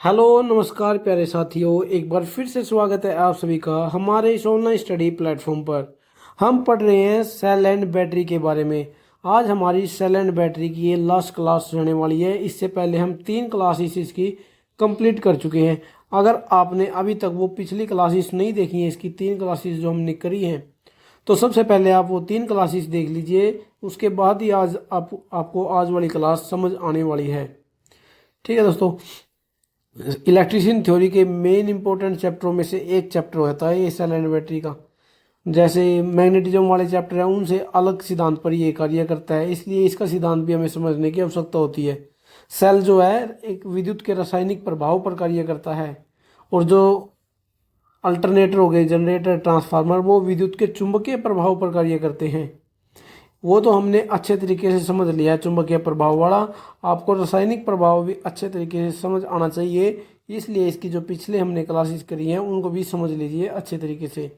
Hello नमस्कार प्यारे साथियों, एक बार फिर से स्वागत है आप सभी का हमारे इस ऑनलाइन स्टडी प्लेटफॉर्म पर। हम पढ़ रहे हैं सेल एंड बैटरी के बारे में। आज हमारी सेल एंड बैटरी की ये लास्ट क्लास रहने वाली है। इससे पहले हम 3 क्लासेस इसकी कंप्लीट कर चुके हैं। अगर आपने अभी तक वो पिछली क्लासेस नहीं देखी हैं, इसकी 3 क्लासेस जो हमने करी हैं, तो सबसे पहले आप वो 3 क्लासेस देख लीजिए। उसके बाद ही आज आपको आज वाली क्लास समझ आने वाली है। ठीक है दोस्तों, इलेक्ट्रिशियन थ्योरी के मेन इंपॉर्टेंट चैप्टरों में से एक चैप्टर होता है ये सेल एंड बैटरी का। जैसे मैग्नेटिज्म वाले चैप्टर हैं, उनसे अलग सिद्धांत पर ये कार्य करता है, इसलिए इसका सिद्धांत भी हमें समझने की आवश्यकता होती है। सेल जो है एक विद्युत के रासायनिक प्रभाव पर कार्य करता है, और जो अल्टरनेटर हो गए, जनरेटर, ट्रांसफार्मर, वो विद्युत के चुंबकीय प्रभाव पर कार्य करते हैं। वो तो हमने अच्छे तरीके से समझ लिया चुंबकीय प्रभाव वाला। आपको रासायनिक प्रभाव भी अच्छे तरीके से समझ आना चाहिए, इसलिए इसकी जो पिछले हमने क्लासेस करी हैं उनको भी समझ लीजिए अच्छे तरीके से।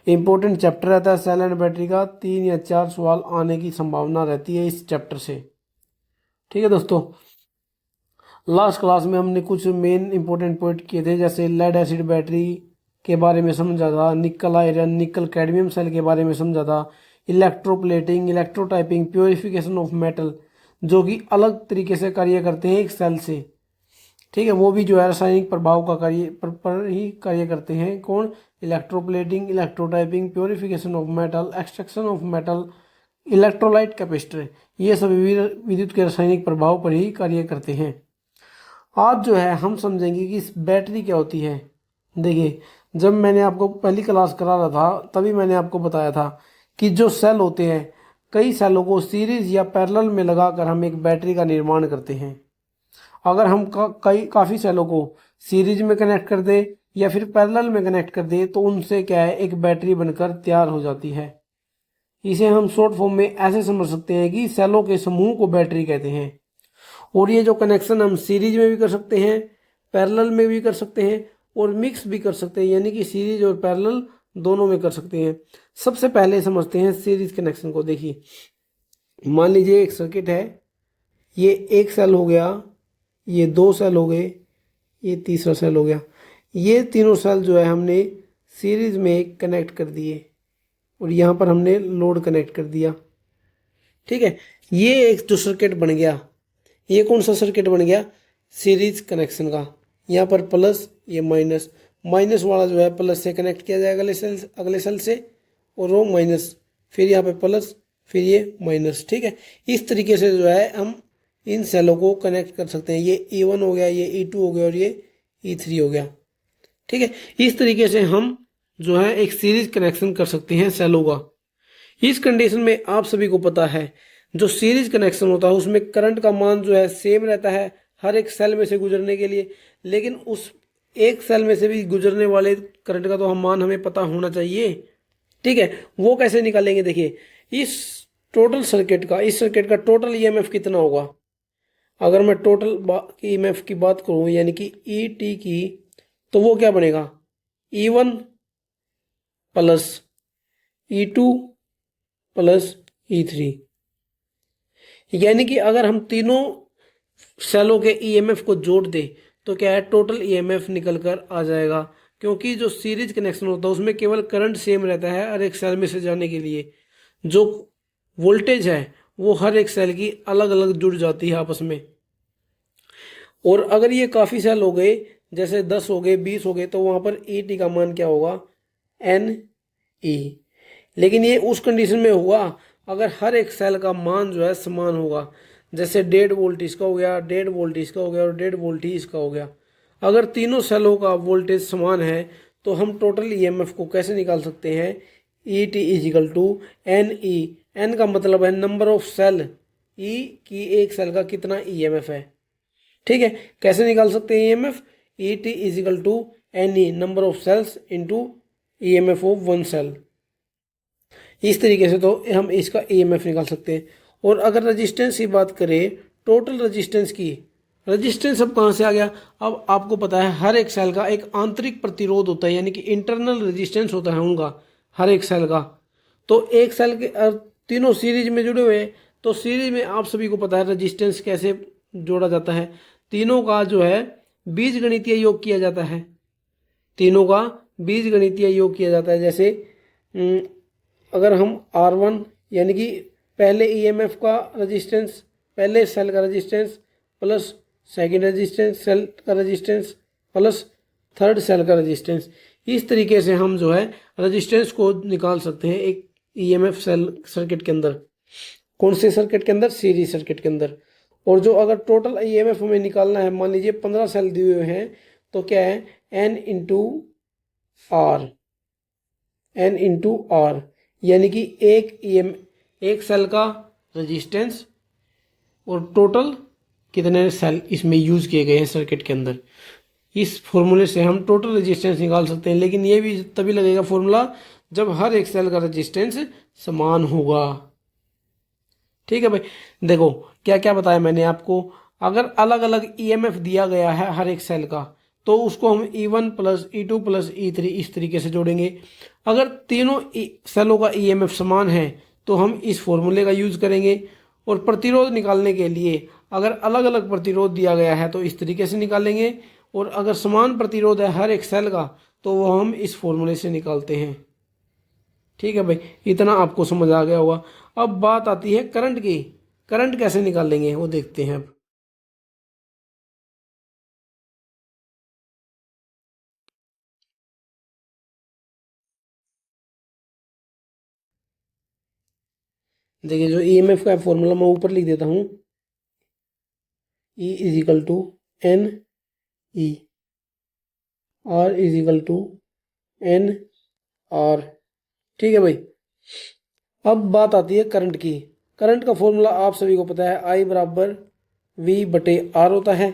इंपॉर्टेंट चैप्टर रहता है सेल एंड बैटरी का। 3 या 4 सवाल आने की संभावना रहती है इस चैप्टर से। ठीक है दोस्तों, लास्ट क्लास में हमने कुछ मेन इंपॉर्टेंट पॉइंट किए थे, जैसे लेड एसिड बैटरी के बारे में समझा था, निकल आयरन, निकल कैडमियम सेल के बारे में समझा था, electroplating, electrotyping, purification of metal, जो कि अलग तरीके से कार्य करते हैं एक सेल से। ठीक है, वो भी जो है रासायनिक प्रभाव का कार्य पर ही कार्य करते हैं। कौन? Electroplating, electrotyping, purification of metal, extraction of metal, electrolyte capacitor, ये सभी विद्युत के रासायनिक प्रभाव पर ही कार्य करते हैं। आज जो है हम समझेंगे कि इस बैटरी क्या होती है। देखिए, जब मैंने आपको पहली क्लास करा रहा था तभी मैंने आपको बताया था कि जो सेल होते हैं, कई सेलों को सीरीज या पैरेलल में लगाकर हम एक बैटरी का निर्माण करते हैं। अगर हम काफ़ी सेलों को सीरीज में कनेक्ट कर दे या फिर पैरेलल में कनेक्ट कर दे तो उनसे क्या है, एक बैटरी बनकर तैयार हो जाती है। इसे हम शॉर्ट फॉर्म में ऐसे समझ सकते हैं कि सेलों के समूह को बैटरी कहते हैं। और ये जो कनेक्शन हम सीरीज में भी कर सकते हैं, पैरेलल में भी कर सकते हैं, और मिक्स भी कर सकते हैं, यानी कि सीरीज और पैरेलल दोनों में कर सकते हैं। सबसे पहले समझते हैं सीरीज कनेक्शन को। देखिए, मान लीजिए एक सर्किट है, ये एक सेल हो गया, ये 2 सेल हो गए, ये तीसरा सेल हो गया। ये तीनों सेल जो है हमने सीरीज में कनेक्ट कर दिए, और यहाँ पर हमने लोड कनेक्ट कर दिया। ठीक है, ये एक जो सर्किट बन गया, ये कौन सा सर्किट बन गया? सीरीज कनेक्शन का। यहाँ पर प्लस, ये माइनस, माइनस वाला जो है प्लस से कनेक्ट किया जाएगा अगले सेल से, और वो माइनस, फिर यहाँ पे प्लस, फिर ये माइनस। ठीक है, इस तरीके से जो है हम इन सेलों को कनेक्ट कर सकते हैं। ये E1 हो गया, ये E2 हो गया, और ये E3 हो गया। ठीक है, इस तरीके से हम जो है एक सीरीज कनेक्शन कर सकते हैं सेलों का। इस कंडीशन में आप सभी को पता है, जो सीरीज कनेक्शन होता है उसमें करंट का मान जो है सेम रहता है हर एक सेल में से गुजरने के लिए, लेकिन उस एक सेल में से भी गुजरने वाले करंट का तो हम मान हमें पता होना चाहिए। ठीक है, वो कैसे निकालेंगे? देखिए, इस टोटल सर्किट का, इस सर्किट का टोटल ईएमएफ कितना होगा? अगर मैं टोटल ईएमएफ की बात करूं, यानी कि ईटी की, तो वो क्या बनेगा? E1 plus E2 plus E3। यानी कि अगर हम तीनों सेलों के ईएमएफ को जोड़ दें तो क्या है, टोटल ईएमएफ निकल कर आ जाएगा। क्योंकि जो सीरीज कनेक्शन होता है उसमें केवल करंट सेम रहता है हर एक सेल में से जाने के लिए, जो वोल्टेज है वो हर एक सेल की अलग अलग जुड़ जाती है आपस में। और अगर ये काफ़ी सेल हो गए, जैसे 10 हो गए, 20 हो गए, तो वहाँ पर ईटी का मान क्या होगा? NE। लेकिन ये उस कंडीशन में हुआ अगर हर एक सेल का मान जो है समान होगा। जैसे 1.5 वोल्ट इसका हो गया, 1.5 वोल्ट इसका हो गया, और 1.5 वोल्ट ही इसका हो गया। अगर तीनों सेलों का वोल्टेज समान है तो हम टोटल ईएमएफ को कैसे निकाल सकते हैं? ET is equal to NE। N का मतलब है नंबर ऑफ सेल, E की एक सेल का कितना ईएमएफ है। ठीक है, कैसे निकाल सकते हैं EMF? ET is equal to NE, number of cells into EMF of one cell. इस तरीके से तो हम इसका ईएमएफ निकाल सकते हैं। और अगर रजिस्टेंस की बात करें, टोटल रजिस्टेंस की, रजिस्टेंस अब कहाँ से आ गया? अब आपको पता है हर एक सेल का एक आंतरिक प्रतिरोध होता है, यानी कि इंटरनल रजिस्टेंस होता है उनका, हर एक सेल का। तो एक सेल के तीनों सीरीज में जुड़े हुए हैं, तो सीरीज में आप सभी को पता है रजिस्टेंस कैसे जोड़ा जाता है। तीनों का जो है बीजगणितीय योग किया जाता है, तीनों का बीजगणितीय योग किया जाता है। जैसे अगर हम R1 यानी कि पहले ईएमएफ का रेजिस्टेंस, पहले सेल का resistance plus second resistance cell का रेजिस्टेंस प्लस थर्ड सेल का रेजिस्टेंस, इस तरीके से हम जो है रेजिस्टेंस को निकाल सकते हैं एक ईएमएफ सेल सर्किट के अंदर। कौन से सर्किट के अंदर? सीरीज सर्किट के अंदर। और जो अगर टोटल ईएमएफ हमें निकालना है, मान लीजिए 15 सेल दिए हुए हैं, तो क्या है N into R, N into R, यानी कि एक सेल का रेजिस्टेंस और टोटल कितने सेल इसमें यूज किए गए हैं सर्किट के अंदर। इस फॉर्मूले से हम टोटल रेजिस्टेंस निकाल सकते हैं, लेकिन ये भी तभी लगेगा फॉर्मूला जब हर एक सेल का रेजिस्टेंस समान होगा। ठीक है भाई, देखो क्या क्या बताया मैंने आपको। अगर अलग अलग ईएमएफ दिया गया है हर एक सेल का, तो उसको हम E1 plus E2 plus E3 इस तरीके से जोड़ेंगे। अगर तीनों सेलों का ईएमएफ समान है तो हम इस फॉर्मूले का यूज करेंगे। और प्रतिरोध निकालने के लिए अगर अलग अलग प्रतिरोध दिया गया है तो इस तरीके से निकालेंगे, और अगर समान प्रतिरोध है हर एक सेल का तो वो हम इस फॉर्मूले से निकालते हैं। ठीक है भाई, इतना आपको समझ आ गया होगा। अब बात आती है करंट की। करंट कैसे निकालेंगे वो देखते हैं अब। देखिए, जो ईएमएफ का फॉर्मूला मैं ऊपर लिख देता हूँ, E is equal to N E, R is equal to N R. ठीक है भाई, अब बात आती है करंट की। करंट का फॉर्मूला आप सभी को पता है, I बराबर V बटे R होता है।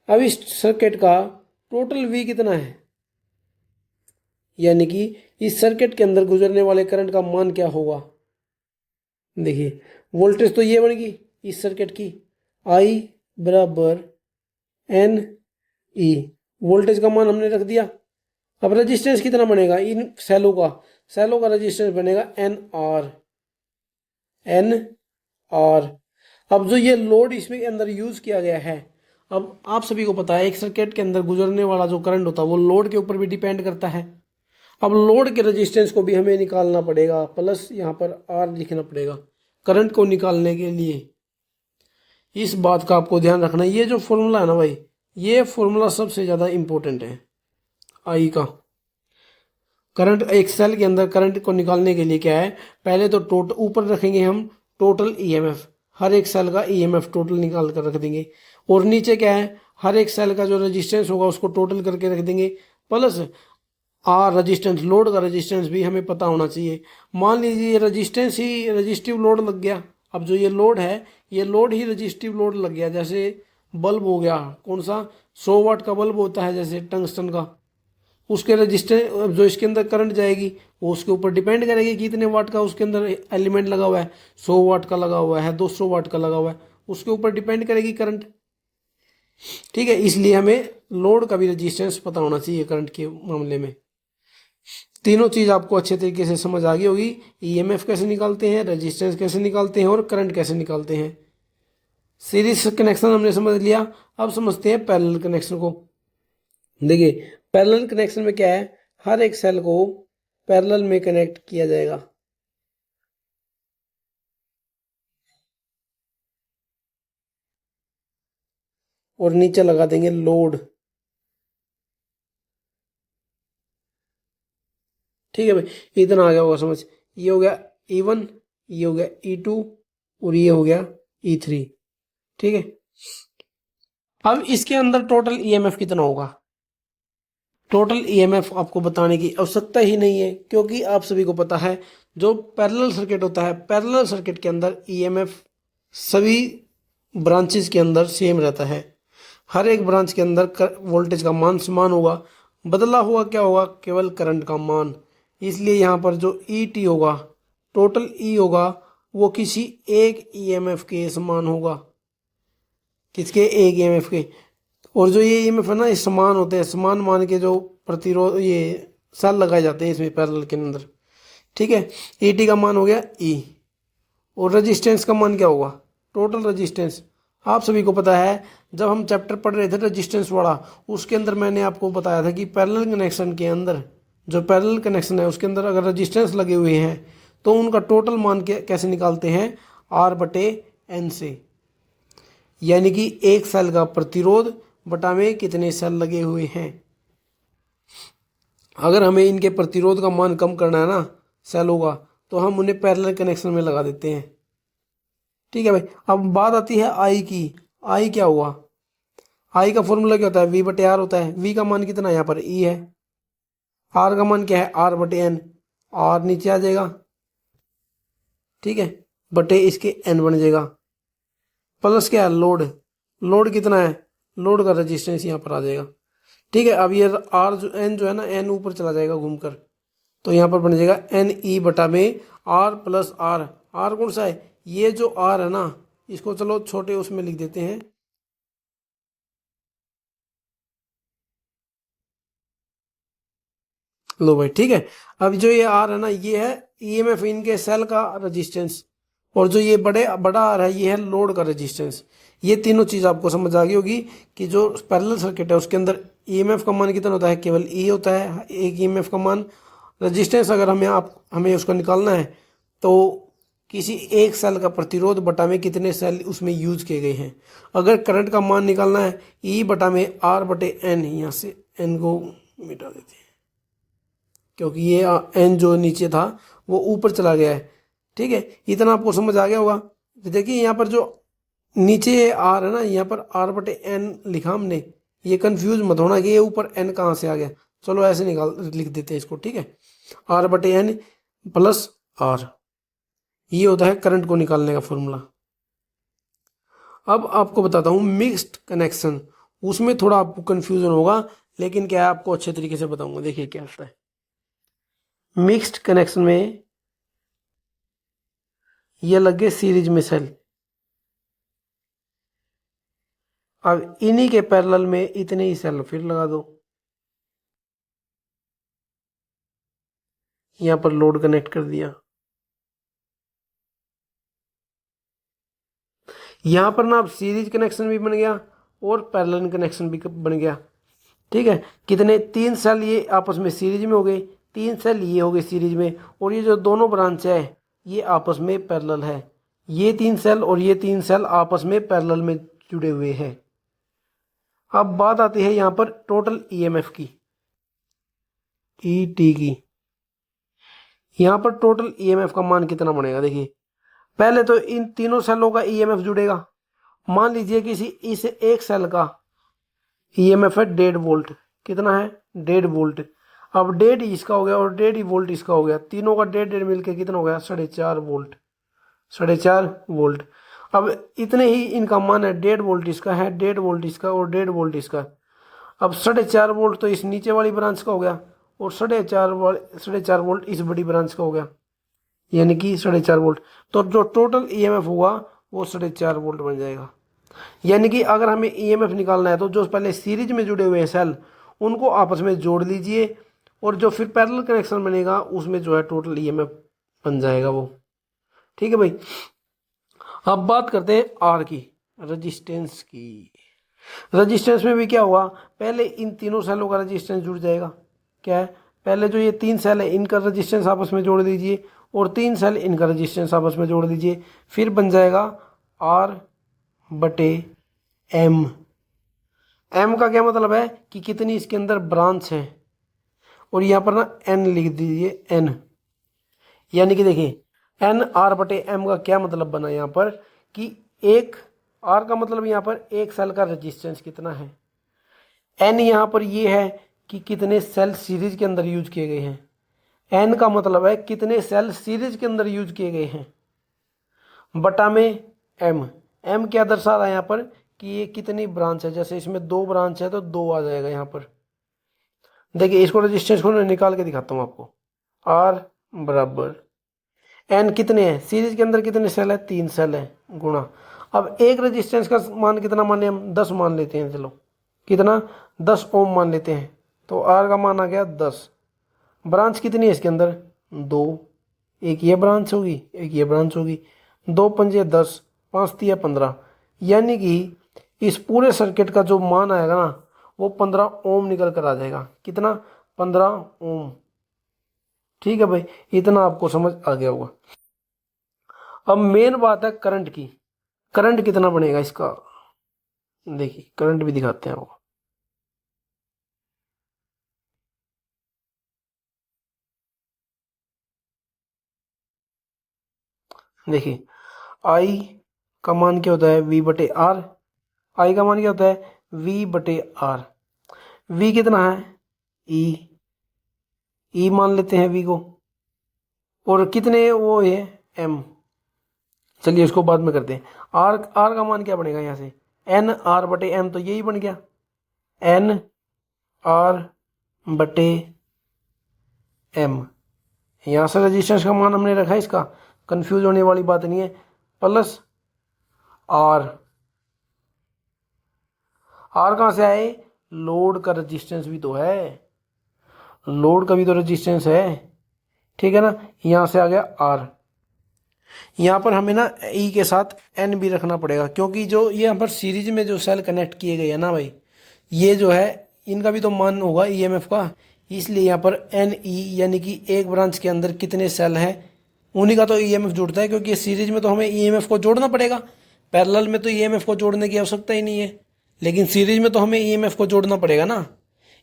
अब इस सर्किट का टोटल V कितना है, यानी कि इस सर्किट के अंदर गुजरने वाले करंट का मान क्या होगा। देखिए, वोल्टेज तो ये बनेगी इस सर्किट की, I बराबर एन ई, वोल्टेज का मान हमने रख दिया। अब रेजिस्टेंस कितना बनेगा इन सेलों का, सेलों का रेजिस्टेंस बनेगा एन आर, एन आर। अब जो ये लोड इसमें के अंदर यूज किया गया है, अब आप सभी को पता है एक सर्किट के अंदर गुजरने वाला जो करंट होता है वो लोड के ऊपर भी डिपेंड करता है। अब लोड के रेजिस्टेंस को भी हमें निकालना पड़ेगा, प्लस यहाँ पर आर लिखना पड़ेगा करंट को निकालने के लिए। इस बात का आपको ध्यान रखना है। ये जो फॉर्मूला है ना भाई, ये फॉर्मूला सबसे ज़्यादा इंपॉर्टेंट है आई का। करंट, एक सेल के अंदर करंट को निकालने के लिए क्या है, पहले तो टोटल ऊपर रखेंगे हम टोटल ईएमएफ, हर एक सेल का ईएमएफ टोटल निकाल कर रख देंगे। और नीचे क्या है, हर एक सेल का जो रेजिस्टेंस होगा उसको टोटल करके रख देंगे, प्लस आर रेजिस्टेंस, लोड का रेजिस्टेंस भी हमें पता होना चाहिए। मान लीजिए रेजिस्टेंस ही रेजिस्टिव लोड लग गया, अब जो ये लोड है ये लोड ही रेजिस्टिव लोड लग गया। जैसे बल्ब हो गया, कौन सा 100 वाट का बल्ब होता है जैसे टंगस्टन का, उसके रजिस्टर जो इसके अंदर करंट जाएगी वो उसके ऊपर डिपेंड करेगी कितने वाट का उसके अंदर एलिमेंट लगा हुआ है। 100 वाट का लगा हुआ है, 200 वाट का लगा हुआ है, उसके ऊपर डिपेंड करेगी करंट। ठीक है, इसलिए हमें लोड का भी रजिस्टेंस पता होना चाहिए करंट के मामले में। तीनों चीज आपको अच्छे तरीके से समझ आ गई होगी। ईएमएफ कैसे निकालते हैं, रजिस्टेंस कैसे निकालते हैं और करंट कैसे निकालते हैं। सीरीज कनेक्शन हमने समझ लिया, अब समझते हैं पैरेलल कनेक्शन को। देखिए, पैरेलल कनेक्शन में क्या है, हर एक सेल को पैरेलल में कनेक्ट किया जाएगा। और नीचे लगा देंगे लोड। ठीक है भाई, इतना आ गया होगा समझ। ये हो गया E1, ये हो गया E2 और ये हो गया E3। ठीक है, अब इसके अंदर टोटल ईएमएफ कितना होगा। टोटल ईएमएफ आपको बताने की आवश्यकता ही नहीं है, क्योंकि आप सभी को पता है जो पैरेलल सर्किट होता है, पैरेलल सर्किट के अंदर ईएमएफ सभी ब्रांचेस के अंदर सेम रहता है। हर एक ब्रांच के अंदर वोल्टेज का मान समान होगा, बदला हुआ क्या होगा, केवल करंट का मान। इसलिए यहाँ पर जो ईटी होगा, टोटल ई होगा, वो किसी एक ईएमएफ के समान होगा। किसके? एक ईएमएफ के। और जो ये ईएमएफ है ना, ये समान होते हैं, समान मान के जो प्रतिरोध ये सेल लगाए जाते हैं इसमें पैरेलल के अंदर। ठीक है, ईटी का मान हो गया ई, और रेजिस्टेंस का मान क्या होगा, टोटल रेजिस्टेंस आप सभी को पता है जब हम चैप्टर पढ़ रहे थे रेजिस्टेंस वाला, उसके अंदर मैंने आपको बताया था कि पैरेलल कनेक्शन के अंदर, जो पैरेलल कनेक्शन है उसके अंदर अगर रेजिस्टेंस लगे हुए हैं तो उनका टोटल मान कैसे निकालते हैं, आर बटे एन से, यानी कि एक सेल का प्रतिरोध बटा में कितने सेल लगे हुए हैं। अगर हमें इनके प्रतिरोध का मान कम करना है ना सेलों का, तो हम उन्हें पैरेलल कनेक्शन में लगा देते हैं। ठीक है भाई। अब बात आती है आई की। आई क्या हुआ, आई का फॉर्मूला क्या होता है, वी बटे आर होता है। वी का मान कितना है, यहाँ पर ई है। आर का मान क्या है, आर बटे एन, आर नीचे आ जाएगा, ठीक है, बटे इसके एन बन जाएगा, प्लस क्या है लोड, लोड कितना है, लोड का रेजिस्टेंस यहाँ पर आ जाएगा। ठीक है। अब ये आर जो एन जो है ना, एन ऊपर चला जाएगा घूमकर, तो यहाँ पर बन जाएगा एन ई बटा में आर प्लस आर। आर कौन सा है, ये जो आर है ना, इसको चलो छोटे उसमें लिख देते हैं, लो भाई। ठीक है। अब जो ये आर है ना, ये है ईएमएफ इनके सेल का रेजिस्टेंस, और जो ये बड़ा आर है ये है लोड का रेजिस्टेंस। ये तीनों चीज आपको समझ आ गई होगी कि जो पैरेलल सर्किट है उसके अंदर ईएमएफ का मान कितना होता है, केवल ई होता है, एक ईएमएफ का मान। रेजिस्टेंस अगर हमें उसको निकालना है तो किसी एक सेल का प्रतिरोध बटा में कितने सेल उसमें यूज किए गए हैं। अगर करंट का मान निकालना है, ई बटा में आर बटे एन, यहाँ से एन को मिटा देते हैं क्योंकि ये एन जो नीचे था वो ऊपर चला गया है। ठीक है, इतना आपको समझ आ गया होगा। तो देखिए यहाँ पर जो नीचे आर है ना, यहाँ पर आर बटे एन लिखा हमने, ये कंफ्यूज मत होना कि ये ऊपर एन कहाँ से आ गया। चलो ऐसे लिख देते हैं इसको। ठीक है, आर बटे एन प्लस आर, ये होता है करंट को निकालने का फॉर्मूला। अब आपको बताता हूँ मिक्स्ड कनेक्शन, उसमें थोड़ा आपको कंफ्यूजन होगा, लेकिन क्या है आपको अच्छे तरीके से बताऊंगा। देखिए क्या होता है मिक्स्ड कनेक्शन में, ये लगे सीरीज में सेल, अब इन्हीं के पैरेलल में इतने ही सेल फिर लगा दो, यहां पर लोड कनेक्ट कर दिया, यहां पर ना अब सीरीज कनेक्शन भी बन गया और पैरेलल कनेक्शन भी बन गया। ठीक है, कितने, तीन सेल ये आपस में सीरीज में हो गए, तीन सेल ये हो गए सीरीज में, और ये जो दोनों ब्रांच है ये आपस में पैरेलल है। ये तीन सेल और ये तीन सेल आपस में पैरेलल में जुड़े हुए हैं। अब बात आती है यहाँ पर टोटल ईएमएफ की, ई टी की। यहाँ पर टोटल ईएमएफ का मान कितना बनेगा, देखिए पहले तो इन तीनों सेलों का ईएमएफ जुड़ेगा। मान लीजिए किसी इस एक सेल का ईएमएफ है 1.5 वोल्ट, कितना है 1.5 वोल्ट। अब 1.5 इसका हो गया और 1.5 वोल्ट इसका हो गया, तीनों का 1.5 मिलकर कितना हो गया 4.5 वोल्ट, 4.5 वोल्ट। अब इतने ही इनका मान है, 1.5 वोल्ट इसका है, 1.5 वोल्ट इसका और 1.5 वोल्ट इसका। अब 4.5 वोल्ट तो इस नीचे वाली ब्रांच का हो गया और 4.5 वोल्ट इस बड़ी ब्रांच का हो गया, यानी कि 4.5 वोल्ट। तो जो टोटल ईएमएफ हुआ वो 4.5 वोल्ट बन जाएगा। यानी कि अगर हमें ईएमएफ निकालना है तो जो पहले सीरीज में जुड़े हुए हैं सेल उनको आपस में जोड़ लीजिए, और जो फिर पैरेलल कनेक्शन बनेगा उसमें जो है टोटल ईएमएफ बन जाएगा वो। ठीक है भाई। अब बात करते हैं आर की, रेजिस्टेंस की। रेजिस्टेंस में भी क्या हुआ, पहले इन तीनों सेलों का रेजिस्टेंस जुड़ जाएगा। क्या है, पहले जो ये तीन सेल है इनका रेजिस्टेंस आपस में जोड़ दीजिए और तीन सेल इनका रेजिस्टेंस आपस में जोड़ दीजिए, फिर बन जाएगा आर बटे एम। एम का क्या मतलब है कि कितनी इसके अंदर ब्रांच है, और यहाँ पर ना एन लिख दीजिए, एन। यानी कि देखिए एन आर बटे एम का क्या मतलब बना यहाँ पर कि एक आर का मतलब यहाँ पर एक सेल का रेजिस्टेंस कितना है, एन यहाँ पर ये है कि कितने सेल सीरीज के अंदर यूज किए गए हैं, एन का मतलब है कितने सेल सीरीज के अंदर यूज किए गए हैं, बटा में एम। एम क्या दर्शा रहा है यहाँ पर कि ये कितनी ब्रांच है, जैसे इसमें 2 ब्रांच है तो 2 आ जाएगा यहाँ पर। देखिए इसको रेजिस्टेंस को निकाल के दिखाता हूँ आपको। आर बराबर एन कितने हैं, सीरीज के अंदर कितने सेल है, 3 सेल है, गुणा। अब एक रेजिस्टेंस का मान कितना मान लिया हम, 10 मान लेते हैं, चलो कितना 10 ओम मान लेते हैं, तो आर का मान आ गया 10। ब्रांच कितनी है इसके अंदर, 2, एक ये ब्रांच होगी एक ये ब्रांच होगी, 2 पंजे 10, 5 तिया 15, यानी कि इस पूरे सर्किट का जो मान आएगा ना वो 15 ओम निकल कर आ जाएगा। कितना? 15 ओम। ठीक है भाई, इतना आपको समझ आ गया होगा। अब मेन बात है करंट की। करंट कितना बनेगा इसका, देखिए करंट भी दिखाते हैं आपको। देखिए आई का मान क्या होता है, वी बटे आर। आई का मान क्या होता है, वी बटे आर। वी कितना है, ई। ई मान लेते हैं वी को। और कितने वो है, एम। चलिए उसको बाद में करते हैं। आर आर का मान क्या बनेगा यहाँ से, एन आर बटे एम, तो यही बन गया एन आर बटे एम। यहाँ से रजिस्टेंस का मान हमने रखा है, इसका कंफ्यूज होने वाली बात नहीं है। Plus are. आर कहाँ से आए, लोड का रजिस्टेंस भी तो है, लोड का भी तो रजिस्टेंस है। ठीक है ना, यहाँ से आ गया आर। यहाँ पर हमें ना ई के साथ एन भी रखना पड़ेगा, क्योंकि जो ये यहाँ पर सीरीज में जो सेल कनेक्ट किए गए हैं ना भाई, ये जो है इनका भी तो मान होगा ईएमएफ का। इसलिए यहाँ पर एन ई यानी कि एक ब्रांच के अंदर कितने सेल हैं उन्हीं का तो ईएमएफ जुड़ता है, क्योंकि सीरीज में तो हमें ईएमएफ को जोड़ना पड़ेगा। पैरेलल में तो ईएमएफ को जोड़ने की आवश्यकता ही नहीं है, लेकिन सीरीज में तो हमें ईएमएफ को जोड़ना पड़ेगा ना।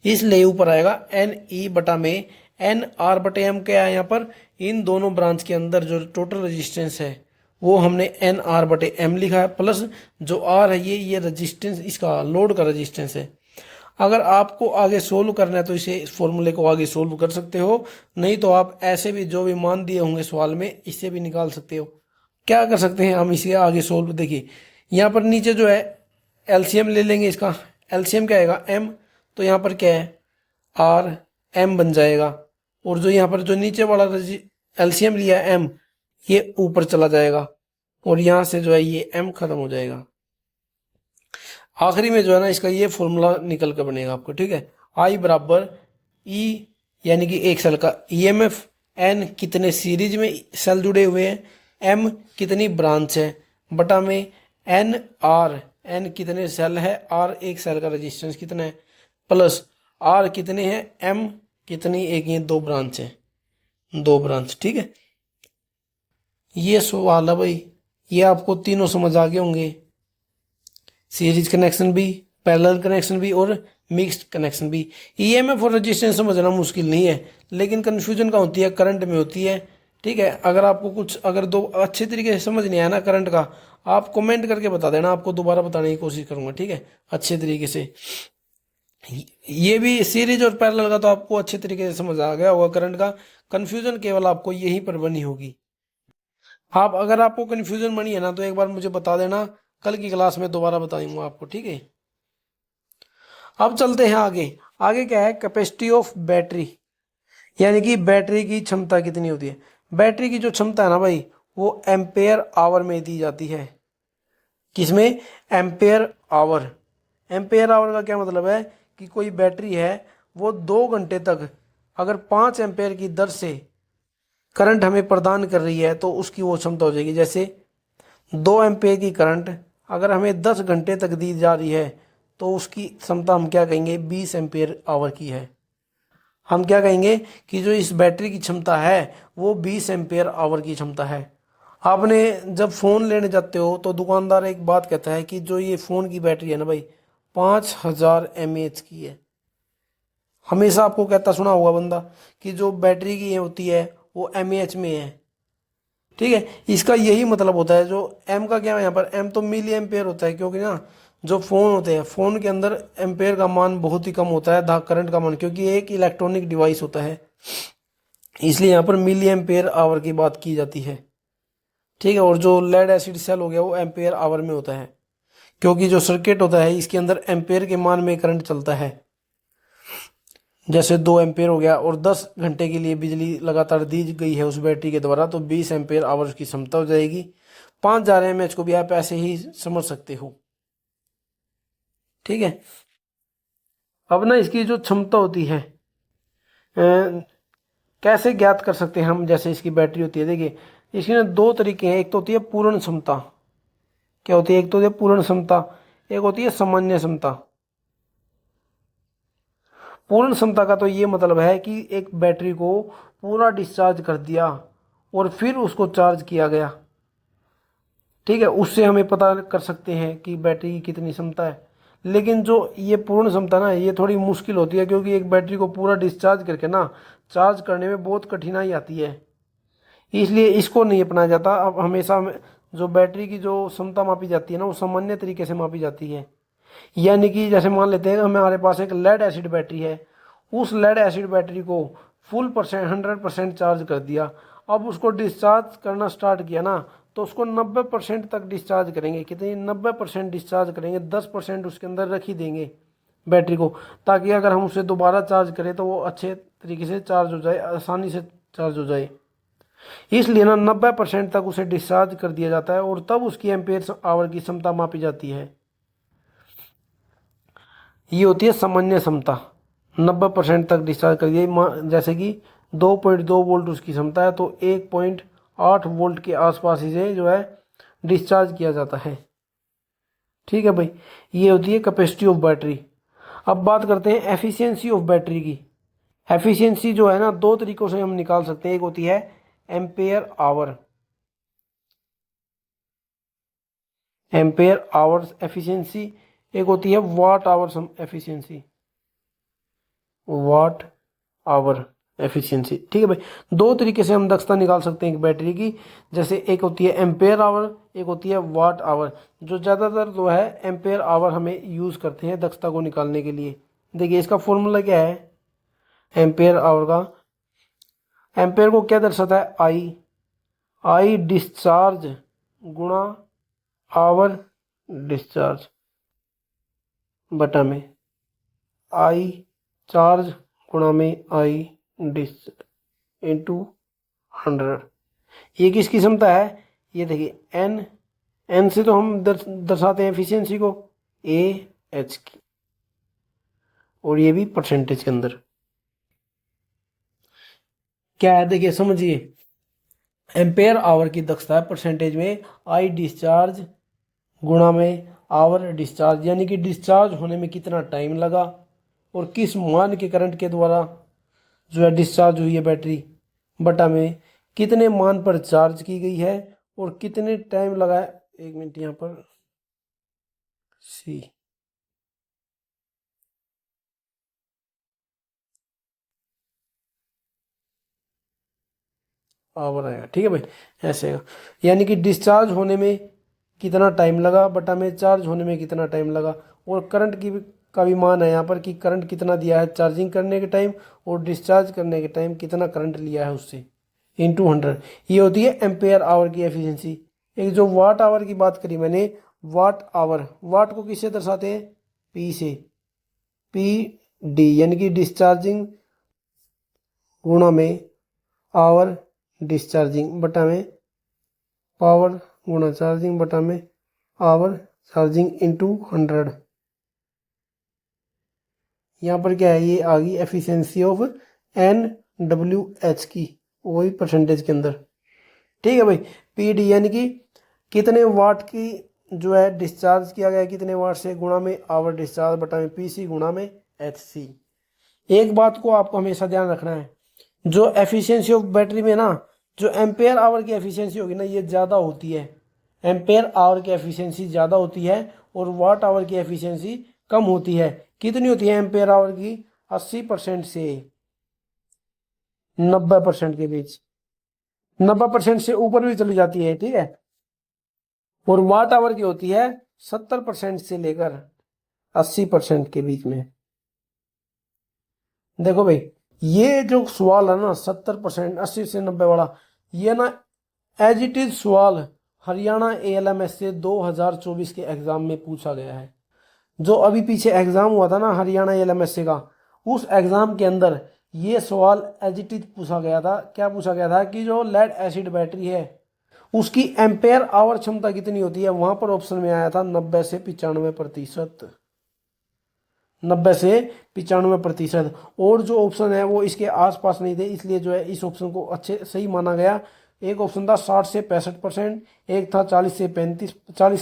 इसलिए ऊपर आएगा एन ई बटा में एन आर बटे एम। क्या है यहाँ पर, इन दोनों ब्रांच के अंदर जो टोटल रेजिस्टेंस है वो हमने एन आर बटे एम लिखा है, प्लस जो आर है ये रेजिस्टेंस, इसका लोड का रेजिस्टेंस है। अगर आपको आगे सोल्व करना है तो इसे, इस फॉर्मूले को आगे सोल्व कर सकते हो, नहीं तो आप ऐसे भी जो भी मान दिए होंगे सवाल में इससे भी निकाल सकते हो। क्या कर सकते हैं हम इसे आगे सोल्व, देखिए यहाँ पर नीचे जो है एलसीएम ले लेंगे इसका। एलसीएम क्या आएगा, एम। तो यहाँ पर क्या है, आर एम बन जाएगा। और जो यहाँ पर जो नीचे वाला एलसीएम लिया है एम, ये ऊपर चला जाएगा और यहाँ से जो है ये एम खत्म हो जाएगा। आखिरी में जो है ना इसका ये फॉर्मूला निकल कर बनेगा आपको। ठीक है, आई बराबर ई यानी कि एक सेल का ईएमएफ, एन कितने सीरीज में सेल जुड़े हुए हैं, एम कितनी ब्रांच है, बटा में एन आर, एन कितने सेल है, आर एक सेल का रेजिस्टेंस कितना है, प्लस आर कितने हैं, एम कितनी, एक ये दो ब्रांच है, दो ब्रांच। ठीक है, ये सवाल है भाई, ये आपको तीनों समझ आ गए होंगे, सीरीज कनेक्शन भी, पैरेलल कनेक्शन भी और मिक्स्ड कनेक्शन भी। ईएमएफ और रेजिस्टेंस समझना मुश्किल नहीं है, लेकिन कन्फ्यूजन का होती है करंट में होती है। ठीक है, अगर आपको कुछ अगर दो अच्छे तरीके से समझ नहीं आया ना करंट का, आप कमेंट करके बता देना, आपको दोबारा बताने की कोशिश करूंगा। ठीक है, अच्छे तरीके से। ये भी सीरीज और पैरेलल का तो आपको अच्छे तरीके से समझ आ गया होगा। करंट का कन्फ्यूजन केवल आपको यहीं पर बनी होगी। आप अगर आपको कन्फ्यूजन बनी है ना तो एक बार मुझे बता देना, कल की क्लास में दोबारा बताऊंगा आपको। ठीक है, अब चलते हैं आगे। आगे क्या है, कैपेसिटी ऑफ बैटरी, यानी कि बैटरी की क्षमता कितनी होती है। बैटरी की जो क्षमता है ना भाई, वो एम्पेयर आवर में दी जाती है। किसमें, एम्पेयर आवर। एम्पेयर आवर का क्या मतलब है कि कोई बैटरी है वो 2 घंटे तक अगर 5 एम्पेयर की दर से करंट हमें प्रदान कर रही है तो उसकी वो क्षमता हो जाएगी। जैसे 2 एम्पेयर की करंट अगर हमें 10 घंटे तक दी जा रही है तो उसकी क्षमता हम क्या कहेंगे, 20 एम्पेयर आवर की है। हम क्या कहेंगे कि जो इस बैटरी की क्षमता है वो 20 एम्पेयर आवर की क्षमता है। आपने जब फ़ोन लेने जाते हो तो दुकानदार एक बात कहता है कि जो ये फ़ोन की बैटरी है ना भाई 5000 mAh की है। हमेशा आपको कहता सुना होगा बंदा कि जो बैटरी की होती है वो mAh में है। ठीक है, इसका यही मतलब होता है। जो एम का क्या है यहाँ पर, एम तो मिली एम्पेयर होता है, क्योंकि ना जो फ़ोन होते हैं फ़ोन के अंदर एम्पेयर का मान बहुत ही कम होता है करंट का मान, क्योंकि एक इलेक्ट्रॉनिक डिवाइस होता है, इसलिए यहाँ पर मिली एम्पेयर आवर की बात की जाती है। ठीक है, और जो लेड एसिड सेल हो गया वो एम्पेयर आवर में होता है, क्योंकि जो सर्किट होता है इसके अंदर एम्पेयर के मान में करंट चलता है। जैसे 2 एम्पेयर हो गया और 10 घंटे के लिए बिजली लगातार दी गई है उस बैटरी के द्वारा, तो 20 एम्पेयर आवर की क्षमता हो जाएगी। 5000 mAh को भी आप ऐसे ही समझ सकते हो। ठीक है, अब ना इसकी जो क्षमता होती है कैसे ज्ञात कर सकते हैं हम, जैसे इसकी बैटरी होती है, देखिए इसकी ना दो तरीके हैं। एक तो होती है पूर्ण क्षमता, क्या होती है, एक तो होती है पूर्ण क्षमता, एक होती है सामान्य क्षमता। पूर्ण क्षमता का तो ये मतलब है कि एक बैटरी को पूरा डिस्चार्ज कर दिया और फिर उसको चार्ज किया गया, ठीक है, उससे हमें पता कर सकते हैं कि बैटरी की कितनी क्षमता है। लेकिन जो ये पूर्ण क्षमता ना, ये थोड़ी मुश्किल होती है, क्योंकि एक बैटरी को पूरा डिस्चार्ज करके ना चार्ज करने में बहुत कठिनाई आती है, इसलिए इसको नहीं अपनाया जाता। अब हमेशा जो बैटरी की जो क्षमता मापी जाती है ना, वो सामान्य तरीके से मापी जाती है। यानी कि जैसे मान लेते हैं हमारे पास एक लेड एसिड बैटरी है, उस लेड एसिड बैटरी को फुल परसेंट 100% चार्ज कर दिया, अब उसको डिस्चार्ज करना स्टार्ट किया ना, तो उसको 90% तक डिस्चार्ज करेंगे। कितनी? 90% डिस्चार्ज करेंगे, 10% उसके अंदर रख ही देंगे बैटरी को, ताकि अगर हम उसे दोबारा चार्ज करें तो वो अच्छे तरीके से चार्ज हो जाए, आसानी से चार्ज हो जाए। इसलिए ना 90% तक उसे डिस्चार्ज कर दिया जाता है और तब उसकी एम्पेयर आवर की क्षमता मापी जाती है। ये होती है सामान्य क्षमता। 90% तक डिस्चार्ज कर दिया, जैसे कि 2.2 वोल्ट उसकी क्षमता है, तो 1.8 वोल्ट के आसपास इसे जो है डिस्चार्ज किया जाता है। ठीक है भाई, ये होती है कैपेसिटी ऑफ बैटरी। अब बात करते हैं एफिशिएंसी ऑफ बैटरी की। एफिशिएंसी जो है ना, दो तरीकों से हम निकाल सकते हैं। एक होती है ampere hour, ampere hours efficiency, एक होती है watt hours efficiency, watt hour efficiency. ठीक है भाई, दो तरीके से हम दक्षता निकाल सकते हैं एक बैटरी की। जैसे एक होती है एम्पेयर आवर, एक होती है वाट आवर। जो ज़्यादातर जो है एम्पेयर आवर हमें यूज़ करते हैं दक्षता को निकालने के लिए। देखिए इसका फॉर्मूला क्या है एम्पेयर आवर का। एम्पेयर को क्या दर्शाता है? आई, आई डिस्चार्ज गुणा आवर डिस्चार्ज बटा में आई चार्ज गुणा में आई डिस इंटू 100। ये किसकी क्षमता है? ये देखिए एन, एन से तो हम दर्शाते हैं एफिशिएंसी को, ए एच की, और ये भी परसेंटेज के अंदर क्या है, देखिए समझिए। एम्पेयर आवर की दक्षता है परसेंटेज में आई डिस्चार्ज गुणा में आवर डिस्चार्ज, यानी कि डिस्चार्ज होने में कितना टाइम लगा और किस मान के करंट के द्वारा जो है डिस्चार्ज हुई है बैटरी, बटा में कितने मान पर चार्ज की गई है और कितने टाइम लगा है। एक मिनट यहाँ पर सी, आवर आएगा। ठीक है भाई, ऐसे आएगा, यानी कि डिस्चार्ज होने में कितना टाइम लगा बटा में चार्ज होने में कितना टाइम लगा, और करंट की का भी मान है यहाँ पर कि करंट कितना दिया है चार्जिंग करने के टाइम और डिस्चार्ज करने के टाइम कितना करंट लिया है उससे, इंटू 100। ये होती है एम्पेयर आवर की एफिशिएंसी। एक जो वाट आवर की बात करी मैंने, वाट आवर, वाट को किससे दर्शाते हैं? पी से, पी डी, यानी कि डिस्चार्जिंग गुणा में आवर डिस्चार्जिंग बटा में पावर गुणा चार्जिंग बटा में आवर चार्जिंग इंटू 100। यहाँ पर क्या है, ये आ गई efficiency of N W H की, वही परसेंटेज के अंदर। ठीक है भाई, पी डी यानी कि कितने वाट की जो है डिस्चार्ज किया गया, कितने वाट से, गुणा में आवर डिस्चार्ज बटा में पी सी गुणा में एच सी। एक बात को आपको हमेशा ध्यान रखना है, जो एफिशिएंसी ऑफ बैटरी में ना, जो एम्पेयर आवर की एफिशिएंसी होगी ना, ये ज़्यादा होती है। एम्पेयर आवर की एफिशिएंसी ज़्यादा होती है और वाट आवर की एफिशिएंसी कम होती है। कितनी होती है एम्पेयर आवर की? 80% से 90% के बीच, 90% से ऊपर भी चली जाती है, ठीक है। और वाट आवर की होती है 70% से लेकर 80% के बीच में। देखो भाई, ये जो सवाल है ना 70%, 80 से 90 वाला, ये ना एज इट इज सवाल हरियाणा एएलएमएस से 2024 के एग्जाम में पूछा गया है। जो अभी पीछे एग्जाम हुआ था ना हरियाणा एएलएमएस का, उस एग्जाम के अंदर ये सवाल एज इट इज पूछा गया था। क्या पूछा गया था कि जो लेड एसिड बैटरी है उसकी एम्पेयर आवर क्षमता कितनी होती है। वहां पर ऑप्शन में आया था 90 से 95%, 90 से 95%। और जो ऑप्शन है वो इसके आसपास नहीं थे, इसलिए जो है इस ऑप्शन को अच्छे सही माना गया, एक ऑप्शन था 60 से 65%, एक था 40 से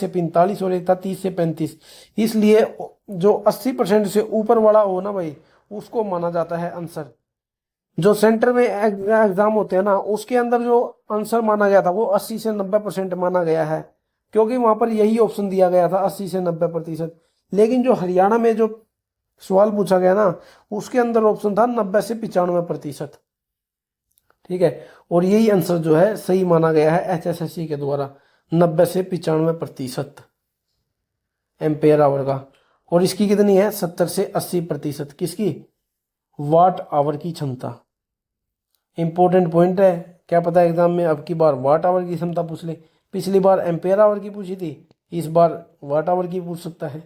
45 और एक था 30 से 35। इसलिए जो 80% से ऊपर वाला हो ना भाई, उसको माना जाता है आंसर। जो सेंटर में एग्जाम होते हैं ना, उसके अंदर जो आंसर माना गया था वो 80 से 90% माना गया है, क्योंकि वहां पर यही ऑप्शन दिया गया था 80 से 90%। लेकिन जो हरियाणा में जो सवाल पूछा गया ना, उसके अंदर ऑप्शन था 90 से 95%। ठीक है, और यही आंसर जो है सही माना गया है HSSC के द्वारा, 90 से 95% एम्पेयर आवर का। और इसकी कितनी है, 70 से 80%। किसकी, वाट आवर की क्षमता। इंपॉर्टेंट पॉइंट है, क्या पता एग्जाम में अब की बार वाट आवर की क्षमता पूछ ले। पिछली बार एम्पेयर आवर की पूछी थी, इस बार वाट आवर की पूछ सकता है।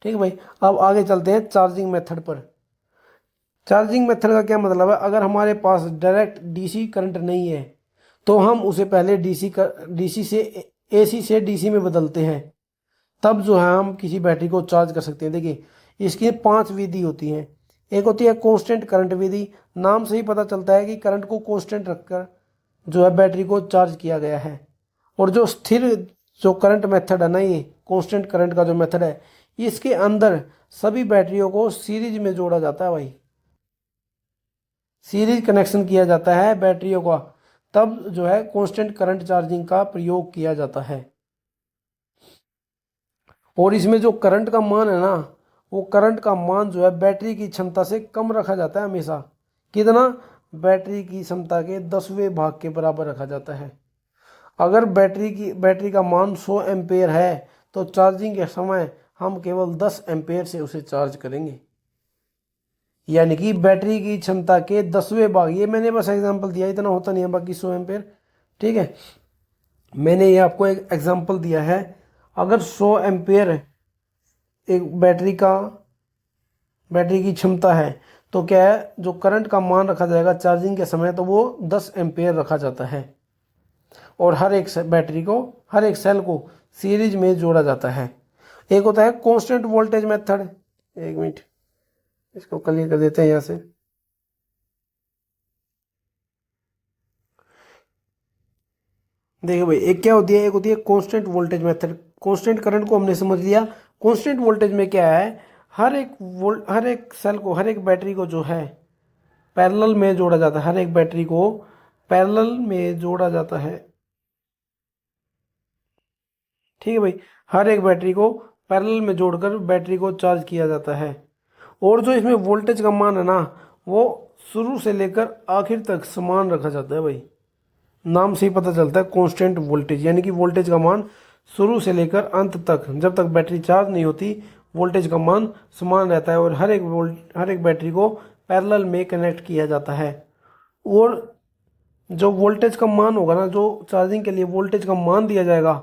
ठीक है भाई, अब आगे चलते हैं चार्जिंग मेथड पर। चार्जिंग मेथड का क्या मतलब है, अगर हमारे पास डायरेक्ट डीसी करंट नहीं है तो हम उसे पहले डीसी से एसी से डीसी में बदलते हैं, तब जो है हम किसी बैटरी को चार्ज कर सकते हैं। देखिए, इसकी 5 विधि होती हैं। एक होती है कांस्टेंट करंट विधि, नाम से ही पता चलता है कि करंट को कांस्टेंट रखकर जो है बैटरी को चार्ज किया गया है। और जो स्थिर जो करंट मेथड है ना, ये कांस्टेंट करंट का जो मेथड है, इसके अंदर सभी बैटरियों को सीरीज में जोड़ा जाता है भाई, सीरीज कनेक्शन किया जाता है बैटरियों का, तब जो है कांस्टेंट करंट चार्जिंग का प्रयोग किया जाता है। और इसमें जो करंट का मान है ना, वो करंट का मान जो है बैटरी की क्षमता से कम रखा जाता है हमेशा। कितना, बैटरी की क्षमता के 10वें भाग के बराबर रखा जाता है। अगर बैटरी का मान 100 एम्पेयर है तो चार्जिंग के समय हम केवल 10 एम्पेयर से उसे चार्ज करेंगे, यानी कि बैटरी की क्षमता के 10वें भाग। ये मैंने बस एग्जांपल दिया, इतना होता नहीं है बाकी 100 एम्पेयर। ठीक है, मैंने ये आपको एक एग्जांपल दिया है। अगर 100 एम्पेयर एक बैटरी की क्षमता है, तो क्या है, जो करंट का मान रखा जाएगा चार्जिंग के समय, तो वो 10 एम्पेयर रखा जाता है। और हर एक सेल को सीरीज में जोड़ा जाता है। एक होता है कांस्टेंट वोल्टेज मेथड। एक मिनट, इसको क्लियर कर देते हैं यहाँ से। देखिए भाई, एक क्या होती है, एक होती है constant voltage method. Constant current को हमने समझ लिया। कांस्टेंट वोल्टेज में क्या है, हर एक सेल को, हर एक बैटरी को जो है पैरेलल में जोड़ा जाता है। हर एक बैटरी को पैरेलल में जोड़ा जाता है। ठीक है भाई, हर एक बैटरी को पैरेलल में जोड़कर बैटरी को चार्ज किया जाता है। और जो इसमें वोल्टेज का मान है ना, वो शुरू से लेकर आखिर तक समान रखा जाता है भाई। नाम से ही पता चलता है कांस्टेंट वोल्टेज, यानी कि वोल्टेज का मान शुरू से लेकर अंत तक, जब तक बैटरी चार्ज नहीं होती, वोल्टेज का मान समान रहता है। और हर एक बैटरी को पैरेलल में कनेक्ट किया जाता है। और जो वोल्टेज का मान होगा ना, जो चार्जिंग के लिए वोल्टेज का मान दिया जाएगा,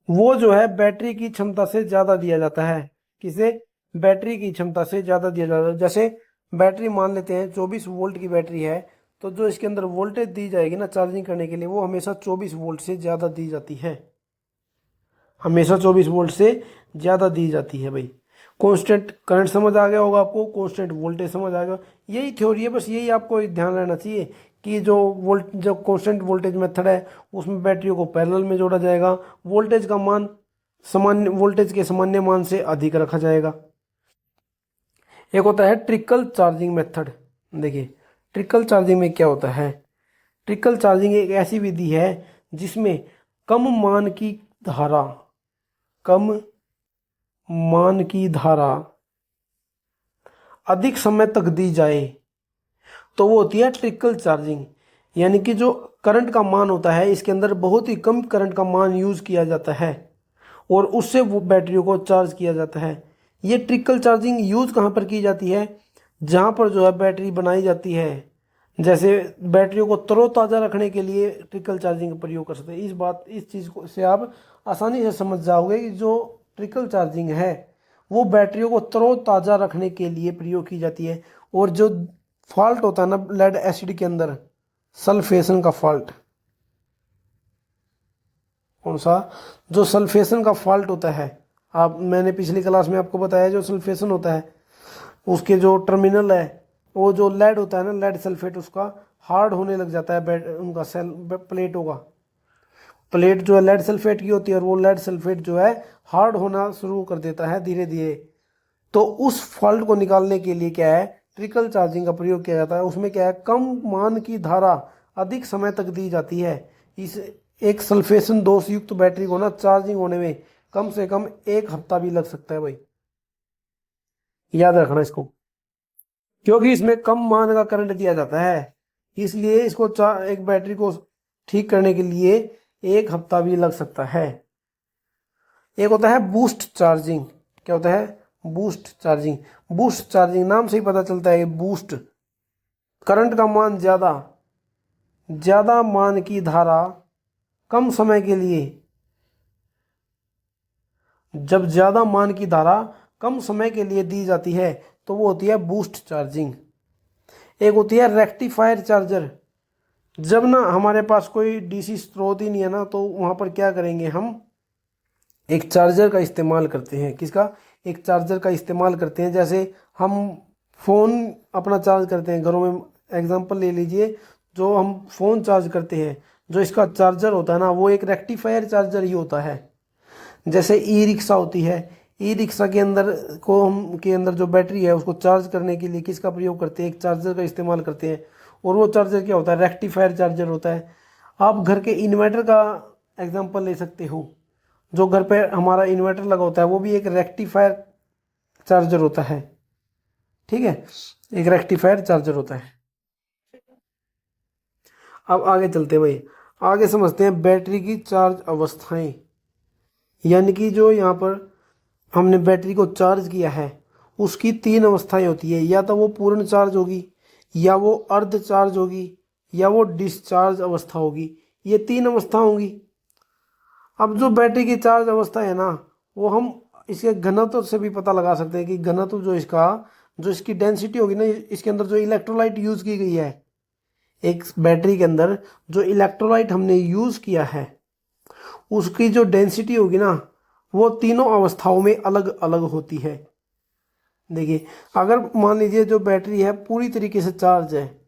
वो जो है बैटरी की क्षमता से ज़्यादा दिया जाता है। किसे, बैटरी की क्षमता से ज़्यादा दिया जाता है। जैसे बैटरी मान लेते हैं 24 वोल्ट की बैटरी है, तो जो इसके अंदर वोल्टेज दी जाएगी ना चार्जिंग करने के लिए, वो हमेशा 24 वोल्ट से ज़्यादा दी जाती है। हमेशा 24 वोल्ट से ज़्यादा दी जाती है भाई। कांस्टेंट करंट समझ आ गया होगा आपको, कांस्टेंट वोल्टेज समझ आ गया। यही थ्योरी है, बस यही आपको ध्यान रहना चाहिए कि जो कांस्टेंट वोल्टेज मेथड है, उसमें बैटरियों को पैरेलल में जोड़ा जाएगा। वोल्टेज का मान सामान्य वोल्टेज के सामान्य मान से अधिक रखा जाएगा। एक होता है ट्रिकल चार्जिंग मेथड। देखिए, ट्रिकल चार्जिंग में क्या होता है, ट्रिकल चार्जिंग एक ऐसी विधि है जिसमें कम मान की धारा कम मान की धारा अधिक समय तक दी जाए, तो वो होती है ट्रिकल चार्जिंग। यानी कि जो करंट का मान होता है, इसके अंदर बहुत ही कम करंट का मान यूज किया जाता है और उससे वो बैटरियों को चार्ज किया जाता है। ये ट्रिकल चार्जिंग यूज कहाँ पर की जाती है, जहाँ पर जो है बैटरी बनाई जाती है। जैसे बैटरियों को तरोताज़ा रखने के लिए ट्रिकल चार्जिंग का प्रयोग कर सकते हैं। इस चीज़ को से आप आसानी से समझ जाओगे कि जो ट्रिकल चार्जिंग है, वो बैटरियों को तरोताज़ा रखने के लिए प्रयोग की जाती है। और जो फॉल्ट होता है ना लेड एसिड के अंदर, सल्फेशन का फॉल्ट, कौन सा, जो सल्फेशन का फॉल्ट होता है, मैंने पिछली क्लास में आपको बताया, जो सल्फेशन होता है उसके जो टर्मिनल है, वो जो लेड होता है ना, लेड सल्फेट, उसका हार्ड होने लग जाता है उनका सेल प्लेट होगा, प्लेट जो है लेड सल्फेट की होती है, और वो लेड सल्फेट जो है हार्ड होना शुरू कर देता है धीरे धीरे। तो उस फॉल्ट को निकालने के लिए क्या है, ट्रिकल चार्जिंग का प्रयोग किया जाता है। उसमें क्या है, कम मान की धारा अधिक समय तक दी जाती है। इस एक सल्फेशन दोष युक्त बैटरी को ना चार्जिंग होने में कम से कम 1 हफ्ता भी लग सकता है भाई, याद रखना इसको, क्योंकि इसमें कम मान का करंट दिया जाता है, इसलिए इसको एक बैटरी को ठीक करने के लिए 1 हफ्ता भी लग सकता है। एक होता है बूस्ट चार्जिंग। क्या होता है, बूस्ट चार्जिंग। बूस्ट चार्जिंग नाम से ही पता चलता है, बूस्ट करंट का मान ज्यादा, ज्यादा मान की धारा कम समय के लिए, जब ज्यादा मान की धारा कम समय के लिए दी जाती है तो वो होती है बूस्ट चार्जिंग। एक होती है रेक्टिफायर चार्जर। जब ना हमारे पास कोई डीसी स्रोत ही नहीं है ना, तो वहां पर क्या करेंगे, हम एक चार्जर का इस्तेमाल करते हैं। किसका, एक चार्जर का इस्तेमाल करते हैं। जैसे हम फ़ोन अपना चार्ज करते हैं घरों में, एग्जांपल ले लीजिए, जो हम फ़ोन चार्ज करते हैं, जो इसका चार्जर होता है ना, वो एक रेक्टिफायर चार्जर ही होता है। जैसे ई रिक्शा होती है, ई रिक्शा के अंदर को हम के अंदर जो बैटरी है उसको चार्ज करने के लिए किसका प्रयोग करते हैं, एक चार्जर का इस्तेमाल करते हैं। और वो चार्जर क्या होता है, रेक्टिफायर चार्जर होता है। आप घर के इन्वर्टर का एग्जांपल ले सकते हो, जो घर पे हमारा इन्वर्टर लगा होता है वो भी एक रेक्टिफायर चार्जर होता है। ठीक है, एक रेक्टिफायर चार्जर होता है। अब आगे चलते हैं भाई, आगे समझते हैं बैटरी की चार्ज अवस्थाएं। यानी कि जो यहाँ पर हमने बैटरी को चार्ज किया है उसकी 3 अवस्थाएं होती है, या तो वो पूर्ण चार्ज होगी, या वो अर्ध चार्ज होगी, या वो डिस्चार्ज अवस्था होगी। ये 3 अवस्था होंगी। अब जो बैटरी की चार्ज अवस्था है ना, वो हम इसके घनत्व से भी पता लगा सकते हैं कि घनत्व जो इसका, जो इसकी डेंसिटी होगी ना, इसके अंदर जो इलेक्ट्रोलाइट यूज की गई है, एक बैटरी के अंदर जो इलेक्ट्रोलाइट हमने यूज किया है उसकी जो डेंसिटी होगी ना, वो तीनों अवस्थाओं में अलग अलग होती है। देखिए, अगर मान लीजिए जो बैटरी है पूरी तरीके से चार्ज है,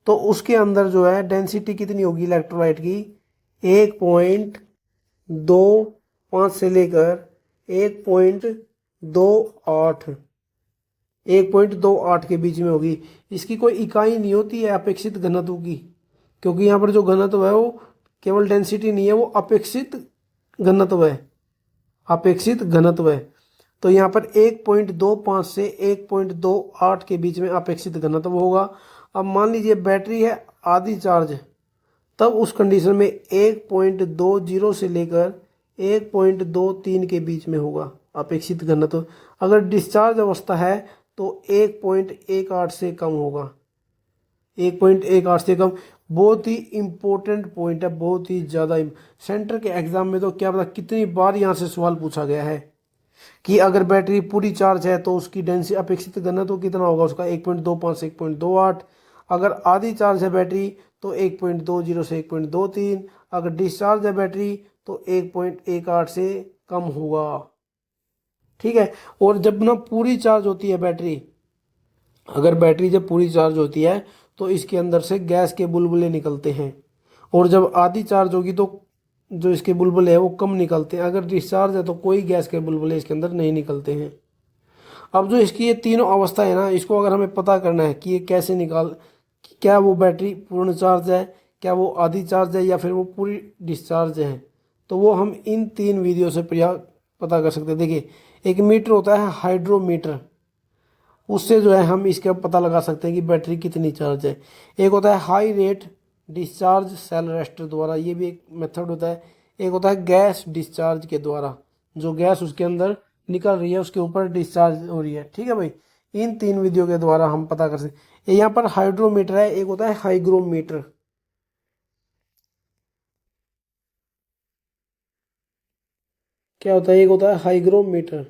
तो उसके अंदर जो है डेंसिटी कितनी होगी इलेक्ट्रोलाइट की, 1.25 से लेकर 1.28, 1.28 के बीच में होगी। इसकी कोई इकाई नहीं होती है अपेक्षित घनत्व की, क्योंकि यहाँ पर जो घनत्व है वो केवल डेंसिटी नहीं है, वो अपेक्षित घनत्व है, अपेक्षित घनत्व है। तो यहाँ पर 1.25 से 1.28 के बीच में अपेक्षित घनत्व होगा। अब मान लीजिए बैटरी है आधी चार्ज, तब उस कंडीशन में 1.20 से लेकर 1.23 के बीच में होगा अपेक्षित घनत्व। अगर डिस्चार्ज अवस्था है तो 1.18 से कम होगा, 1.18 से कम। बहुत ही इंपॉर्टेंट पॉइंट है, बहुत ही ज़्यादा। सेंटर के एग्जाम में तो क्या पता कितनी बार यहाँ से सवाल पूछा गया है कि अगर बैटरी पूरी चार्ज है तो उसकी डेंसिटी अपेक्षित घनत्व कितना होगा, उसका 1.25 से 1.28। अगर आधी चार्ज है बैटरी तो 1.20 से 1.23। अगर डिस्चार्ज है बैटरी तो 1.18 से कम होगा। ठीक है, और जब ना पूरी चार्ज होती है बैटरी, अगर बैटरी जब पूरी चार्ज होती है तो इसके अंदर से गैस के बुलबुले निकलते हैं, और जब आधी चार्ज होगी तो जो इसके बुलबुले हैं वो कम निकलते हैं। अगर डिस्चार्ज है तो कोई गैस के बुलबुले इसके अंदर नहीं निकलते हैं। अब जो इसकी ये तीनों अवस्था है ना, इसको अगर हमें पता करना है कि ये कैसे निकाल, क्या वो बैटरी पूर्ण चार्ज है, क्या वो आधी चार्ज है, या फिर वो पूरी डिस्चार्ज है, तो वो हम इन 3 वीडियो से पता कर सकते हैं। देखिए, एक मीटर होता है हाइड्रोमीटर, उससे जो है हम इसका पता लगा सकते हैं कि बैटरी कितनी चार्ज है। एक होता है हाई रेट डिस्चार्ज सेल रेस्टर द्वारा, ये भी एक मेथड होता है। एक होता है गैस डिस्चार्ज के द्वारा, जो गैस उसके अंदर निकल रही है उसके ऊपर डिस्चार्ज हो रही है। ठीक है भाई, इन 3 विधियों के द्वारा हम पता कर सकते हैं। यहाँ पर हाइड्रोमीटर है, एक होता है हाइग्रोमीटर। क्या होता है, एक होता है हाइग्रोमीटर,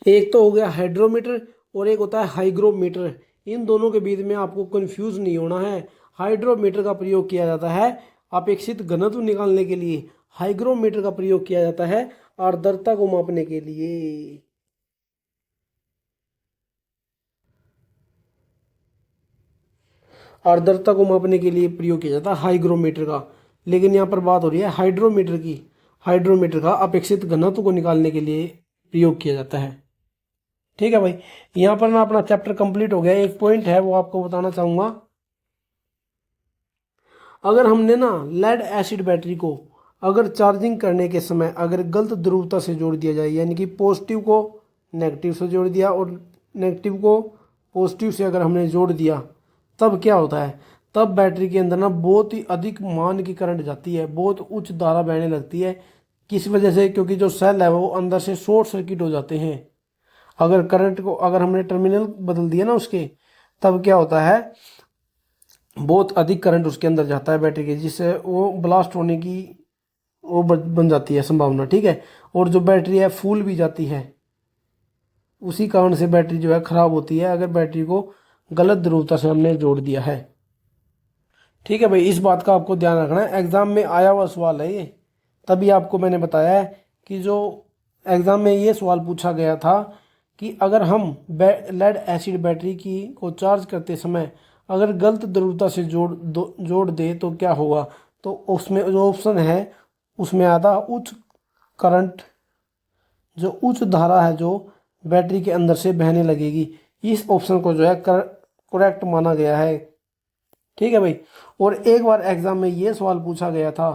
एक तो हो गया हाइड्रोमीटर, और एक होता है हाइग्रोमीटर। इन दोनों के बीच में आपको कंफ्यूज नहीं होना है। हाइड्रोमीटर का प्रयोग किया जाता है अपेक्षित घनत्व निकालने के लिए, हाइग्रोमीटर का प्रयोग किया जाता है आर्द्रता को मापने के लिए। आर्द्रता को मापने के लिए प्रयोग किया जाता है हाइग्रोमीटर का, लेकिन यहाँ पर बात हो रही है हाइड्रोमीटर की। हाइड्रोमीटर का अपेक्षित घनत्व को निकालने के लिए प्रयोग किया जाता है। ठीक है भाई, यहाँ पर ना अपना चैप्टर कंप्लीट हो गया। एक पॉइंट है वो आपको बताना चाहूँगा। अगर हमने ना लेड एसिड बैटरी को अगर चार्जिंग करने के समय अगर गलत ध्रुवता से जोड़ दिया जाए, यानी कि पॉजिटिव को नेगेटिव से जोड़ दिया और नेगेटिव को पॉजिटिव से अगर हमने जोड़ दिया, तब क्या होता है, तब बैटरी के अंदर ना बहुत ही अधिक मान की करंट जाती है, बहुत उच्च धारा बहने लगती है। किस वजह से? क्योंकि जो सेल है वो अंदर से शॉर्ट सर्किट हो जाते हैं। अगर करंट को अगर हमने टर्मिनल बदल दिया ना उसके, तब क्या होता है, बहुत अधिक करंट उसके अंदर जाता है बैटरी के, जिससे वो ब्लास्ट होने की वो बन जाती है संभावना। ठीक है, और जो बैटरी है फूल भी जाती है। उसी कारण से बैटरी जो है खराब होती है अगर बैटरी को गलत ध्रुवता से हमने जोड़ दिया है। ठीक है भाई, इस बात का आपको ध्यान रखना है, एग्जाम में आया हुआ सवाल है ये, तभी आपको मैंने बताया है कि जो एग्जाम में ये सवाल पूछा गया था कि अगर हम लेड एसिड बैटरी की को चार्ज करते समय अगर गलत ध्रुवता से जोड़ दे तो क्या होगा। तो उसमें जो ऑप्शन है उसमें आता उच्च करंट, जो उच्च धारा है जो बैटरी के अंदर से बहने लगेगी। इस ऑप्शन को जो है करेक्ट माना गया है। ठीक है भाई, और एक बार एग्जाम में ये सवाल पूछा गया था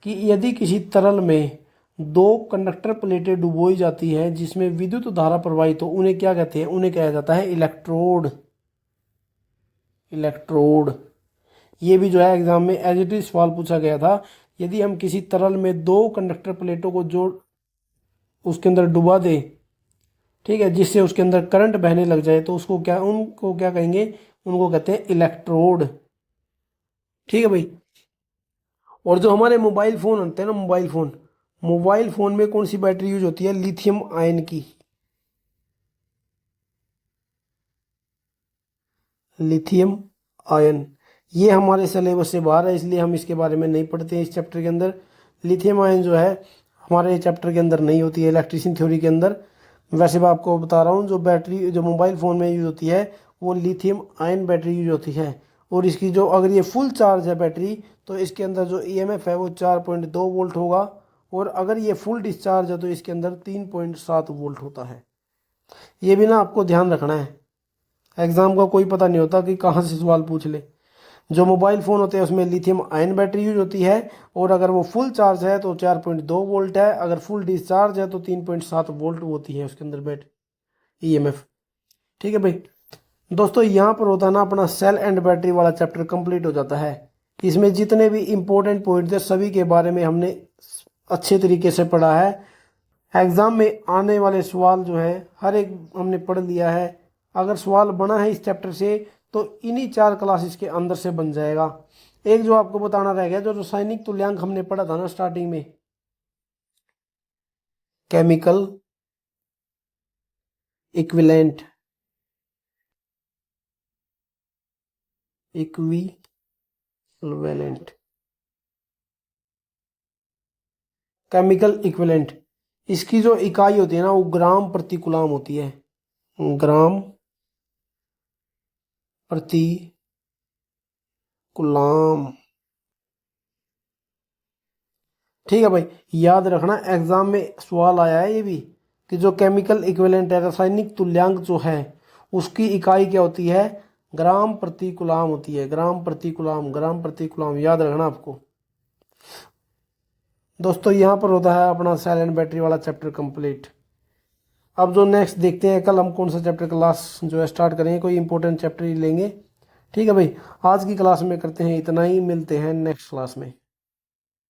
कि यदि किसी तरल में दो कंडक्टर प्लेटें डुबोई जाती है जिसमें विद्युत धारा प्रवाहित हो, उन्हें क्या कहते हैं? उन्हें कहा जाता है इलेक्ट्रोड। इलेक्ट्रोड ये भी जो है एग्जाम में एज इट इज सवाल पूछा गया था। यदि हम किसी तरल में दो कंडक्टर प्लेटों को जोड़ उसके अंदर डुबा दे, ठीक है, जिससे उसके अंदर करंट बहने लग जाए, तो उसको क्या उनको क्या कहेंगे? उनको कहते हैं इलेक्ट्रोड। ठीक है भाई, और जो हमारे मोबाइल फ़ोन होते हैं ना, मोबाइल फ़ोन में कौन सी बैटरी यूज होती है? लिथियम आयन की। लिथियम आयन ये हमारे सिलेबस से बाहर है, इसलिए हम इसके बारे में नहीं पढ़ते हैं इस चैप्टर के अंदर। लिथियम आयन जो है हमारे चैप्टर के अंदर नहीं होती है इलेक्ट्रिसिटी थ्योरी के अंदर। वैसे मैं आपको बता रहा हूँ, जो बैटरी जो मोबाइल फ़ोन में यूज होती है वो लिथियम आयन बैटरी यूज होती है। और इसकी जो अगर ये फुल चार्ज है बैटरी, तो इसके अंदर जो ईएमएफ है वो 4.2 वोल्ट होगा, और अगर ये फुल डिस्चार्ज है तो इसके अंदर 3.7 वोल्ट होता है। ये भी ना आपको ध्यान रखना है, एग्जाम का कोई पता नहीं होता कि कहाँ से सवाल पूछ ले। जो मोबाइल फ़ोन होते हैं उसमें लिथियम आयन बैटरी यूज होती है, और अगर वो फुल चार्ज है तो 4.2 वोल्ट है, अगर फुल डिस्चार्ज है तो 3.7 वोल्ट होती है उसके अंदर बैटरी ईएमएफ। ठीक है भाई दोस्तों, यहाँ पर होता है ना अपना सेल एंड बैटरी वाला चैप्टर कंप्लीट हो जाता है। इसमें जितने भी इंपॉर्टेंट पॉइंट थे सभी के बारे में हमने अच्छे तरीके से पढ़ा है। एग्जाम में आने वाले सवाल जो है हर एक हमने पढ़ लिया है। अगर सवाल बना है इस चैप्टर से तो इन्हीं 4 क्लासेस के अंदर से बन जाएगा। एक जो आपको बताना रह गया, जो रासायनिक तुल्यांक हमने पढ़ा था ना स्टार्टिंग में, chemical equivalent, equivalent, chemical equivalent, इसकी जो इकाई होती है ना वो ग्राम प्रति कूलाम होती है। ग्राम प्रति कूलाम। ठीक है भाई, याद रखना एग्जाम में सवाल आया है ये भी कि जो केमिकल इक्विवेलेंट है, रासायनिक तुल्यांक जो है, उसकी इकाई क्या होती है? ग्राम प्रति कूलाम होती है। ग्राम प्रति कूलाम, ग्राम प्रति कूलाम याद रखना आपको। दोस्तों यहाँ पर होता है अपना सेल एंड बैटरी वाला चैप्टर कंप्लीट। अब जो नेक्स्ट देखते हैं, कल हम कौन सा चैप्टर क्लास जो है स्टार्ट करेंगे, कोई इंपॉर्टेंट चैप्टर ही लेंगे। ठीक है भाई, आज की क्लास में करते हैं इतना ही, मिलते हैं नेक्स्ट क्लास में।